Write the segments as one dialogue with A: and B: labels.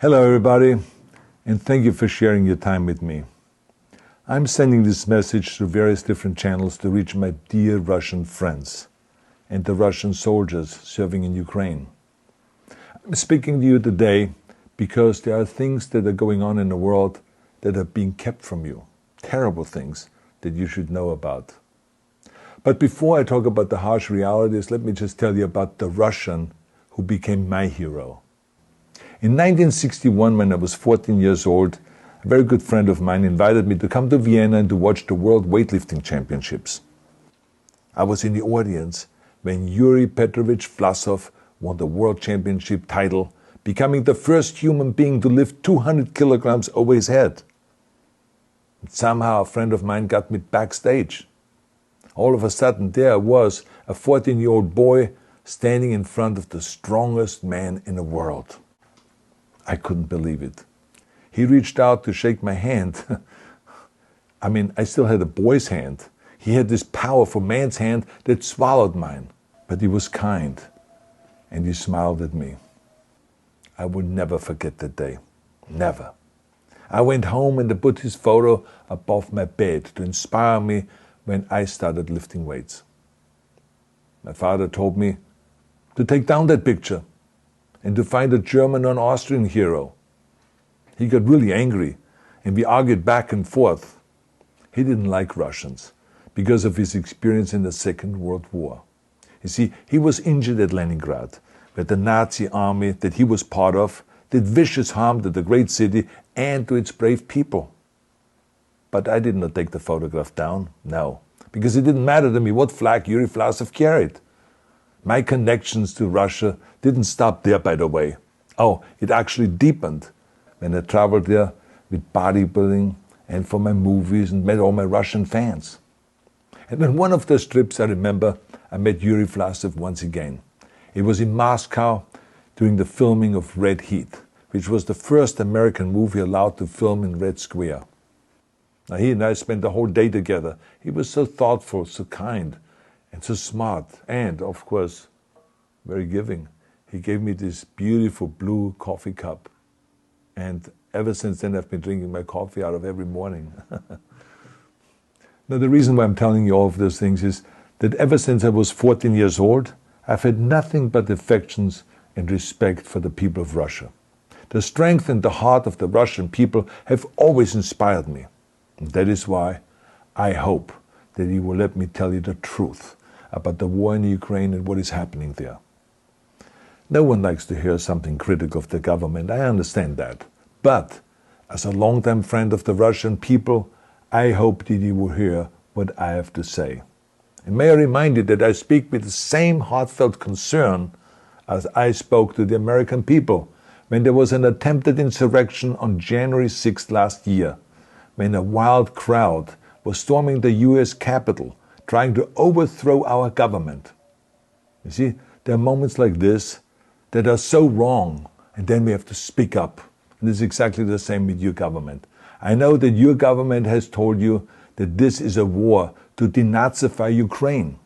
A: Hello everybody, and thank you for sharing your time with me. I'm sending this message through various different channels to reach my dear Russian friends and the Russian soldiers serving in Ukraine. I'm speaking to you today because there are things that are going on in the world that are being kept from you, terrible things that you should know about. But before I talk about the harsh realities, let me just tell you about the Russian who became my hero. In 1961, when I was 14 years old, a very good friend of mine invited me to come to Vienna and to watch the World Weightlifting Championships. I was in the audience when Yuri Petrovich Vlasov won the World Championship title, becoming the first human being to lift 200 kilograms over his head. And somehow a friend of mine got me backstage. All of a sudden there was a 14-year-old boy standing in front of the strongest man in the world. I couldn't believe it. He reached out to shake my hand. I still had a boy's hand. He had this powerful man's hand that swallowed mine. But he was kind, and he smiled at me. I will never forget that day. Never. I went home and I put his photo above my bed to inspire me when I started lifting weights. My father told me to take down that picture and to find a German or an Austrian hero. He got really angry, and we argued back and forth. He didn't like Russians because of his experience in the Second World War. You see, he was injured at Leningrad, where the Nazi army that he was part of did vicious harm to the great city and to its brave people. But I did not take the photograph down, no, because it didn't matter to me what flag Yuri Vlasov carried. My connections to Russia didn't stop there, by the way. Oh, it actually deepened when I traveled there with bodybuilding and for my movies and met all my Russian fans. And on one of those trips, I remember, I met Yuri Vlasov once again. It was in Moscow during the filming of Red Heat, which was the first American movie allowed to film in Red Square. Now, he and I spent the whole day together. He was so thoughtful, so kind, and so smart, and, of course, very giving. He gave me this beautiful blue coffee cup. And ever since then, I've been drinking my coffee out of every morning. Now, the reason why I'm telling you all of those things is that ever since I was 14 years old, I've had nothing but affections and respect for the people of Russia. The strength and the heart of the Russian people have always inspired me. And that is why I hope that you will let me tell you the truth about the war in Ukraine and what is happening there. No one likes to hear something critical of the government, I understand that. But as a longtime friend of the Russian people, I hope that you will hear what I have to say. And may I remind you that I speak with the same heartfelt concern as I spoke to the American people when there was an attempted insurrection on January 6th last year, when a wild crowd was storming the US Capitol, trying to overthrow our government. You see, there are moments like this that are so wrong, and then we have to speak up. And it's exactly the same with your government. I know that your government has told you that this is a war to denazify Ukraine.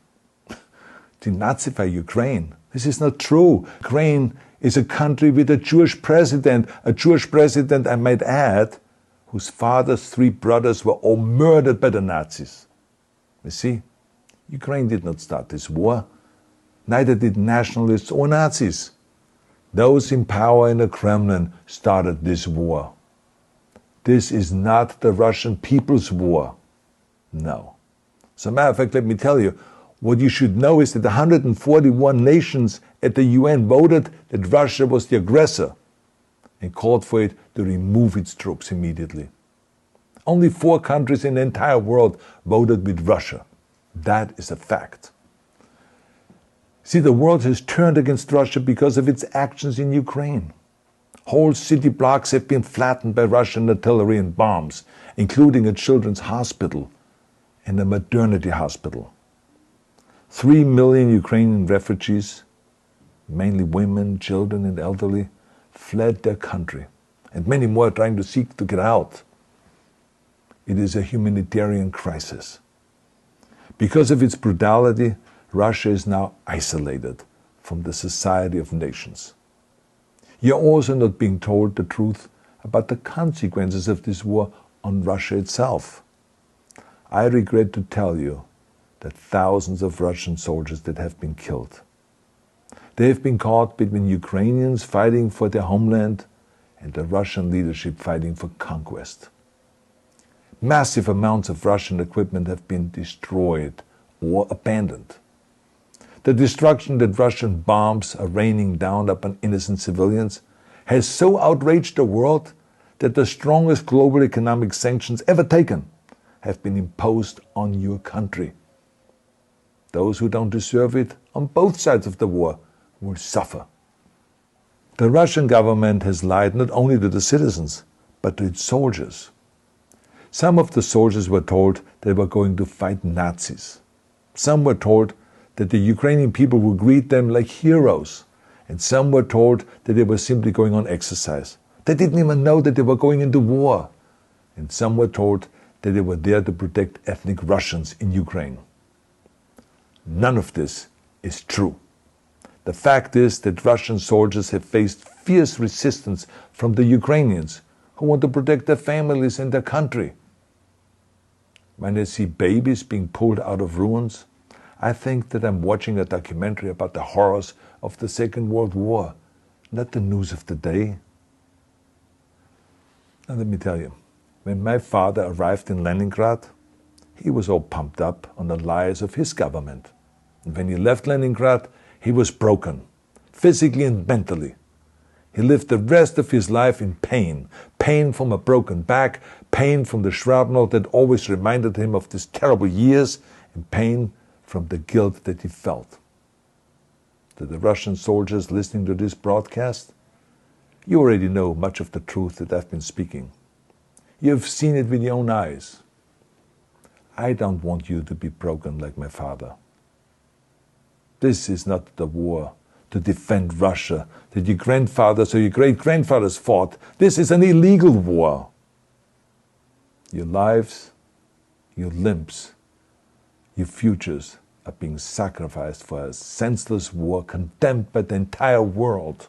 A: Denazify Ukraine? This is not true. Ukraine is a country with a Jewish president, I might add, whose father's 3 brothers were all murdered by the Nazis. You see, Ukraine did not start this war. Neither did nationalists or Nazis. Those in power in the Kremlin started this war. This is not the Russian people's war. No. As a matter of fact, let me tell you, what you should know is that 141 nations at the UN voted that Russia was the aggressor and called for it to remove its troops immediately. Only 4 countries in the entire world voted with Russia. That is a fact. See, the world has turned against Russia because of its actions in Ukraine. Whole city blocks have been flattened by Russian artillery and bombs, including a children's hospital and a maternity hospital. 3 million Ukrainian refugees, mainly women, children, and elderly, fled their country, and many more are trying to seek to get out. It is a humanitarian crisis. Because of its brutality, Russia is now isolated from the society of nations. You're also not being told the truth about the consequences of this war on Russia itself. I regret to tell you that thousands of Russian soldiers that have been killed. They have been caught between Ukrainians fighting for their homeland and the Russian leadership fighting for conquest. Massive amounts of Russian equipment have been destroyed or abandoned. The destruction that Russian bombs are raining down upon innocent civilians has so outraged the world that the strongest global economic sanctions ever taken have been imposed on your country. Those who don't deserve it on both sides of the war will suffer. The Russian government has lied not only to the citizens, but to its soldiers. Some of the soldiers were told they were going to fight Nazis. Some were told that the Ukrainian people would greet them like heroes. And some were told that they were simply going on exercise. They didn't even know that they were going into war. And some were told that they were there to protect ethnic Russians in Ukraine. None of this is true. The fact is that Russian soldiers have faced fierce resistance from the Ukrainians who want to protect their families and their country. When I see babies being pulled out of ruins, I think that I'm watching a documentary about the horrors of the Second World War, not the news of the day. Now let me tell you, when my father arrived in Leningrad, he was all pumped up on the lies of his government. And when he left Leningrad, he was broken, physically and mentally. He lived the rest of his life in pain. Pain from a broken back, pain from the shrapnel that always reminded him of these terrible years, and pain from the guilt that he felt. To the Russian soldiers listening to this broadcast, you already know much of the truth that I've been speaking. You have seen it with your own eyes. I don't want you to be broken like my father. This is not the war to defend Russia that your grandfathers or your great-grandfathers fought. This is an illegal war. Your lives, your limbs, your futures are being sacrificed for a senseless war condemned by the entire world.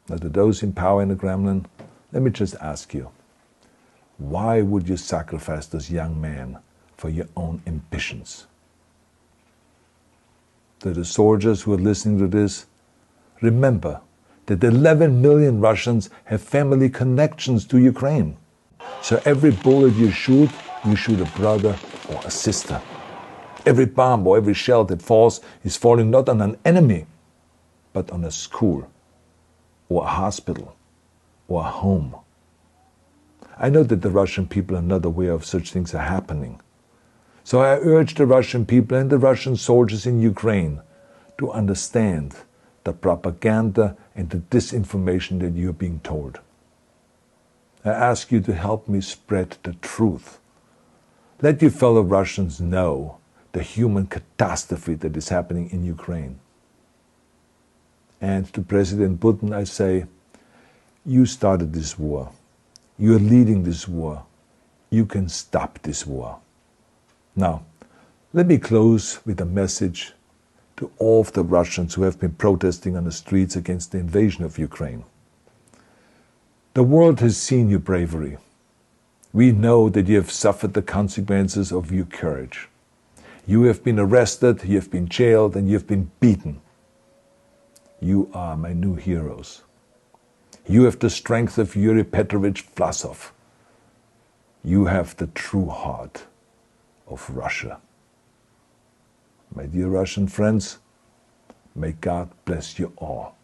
A: Now, to those in power in the Kremlin, let me just ask you, why would you sacrifice those young men for your own ambitions? To the soldiers who are listening to this, remember that 11 million Russians have family connections to Ukraine. So every bullet you shoot a brother or a sister. Every bomb or every shell that falls is falling not on an enemy, but on a school, or a hospital, or a home. I know that the Russian people are not aware of such things are happening. So I urge the Russian people and the Russian soldiers in Ukraine to understand the propaganda and the disinformation that you are being told. I ask you to help me spread the truth. Let your fellow Russians know the human catastrophe that is happening in Ukraine. And to President Putin I say, you started this war. You are leading this war. You can stop this war. Now, let me close with a message to all of the Russians who have been protesting on the streets against the invasion of Ukraine. The world has seen your bravery. We know that you have suffered the consequences of your courage. You have been arrested, you have been jailed, and you have been beaten. You are my new heroes. You have the strength of Yuri Petrovich Vlasov. You have the true heart of Russia. My dear Russian friends, may God bless you all.